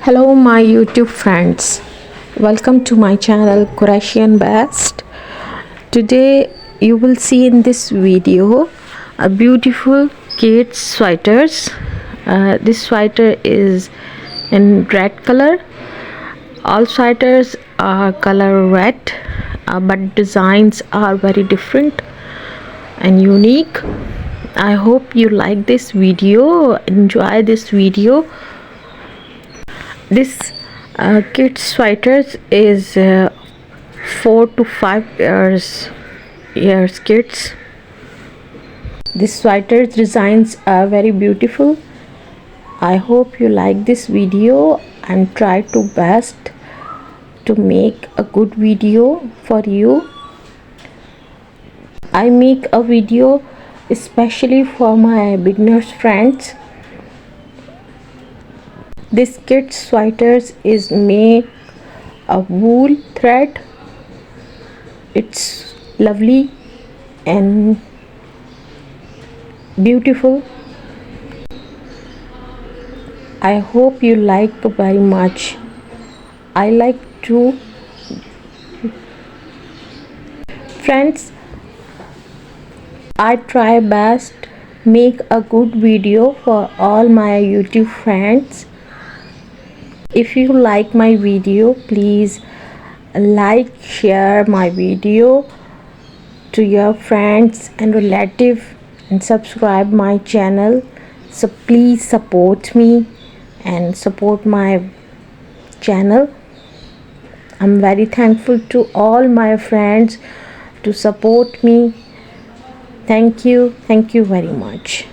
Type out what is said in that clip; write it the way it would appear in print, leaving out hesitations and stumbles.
Hello my YouTube friends, welcome to my channel Crochet Best. Today you will see in this video a beautiful kid sweaters. This sweater is in red color. All sweaters are color red, but designs are very different and unique. I hope you like this video, enjoy this video. This kids sweaters is 4 to 5 years kids. This sweater designs are very beautiful. I hope you like this video and try to best to make a good video for you. I make a video especially for my beginners friends. This kids sweaters is made of wool thread. It's lovely and beautiful. I hope you like very much. I like to. Friends, I try best make a good video for all my YouTube friends. If you like my video, please like, share my video to your friends and relatives and subscribe my channel. So please support me and support my channel. I'm very thankful to all my friends to support me. Thank you very much.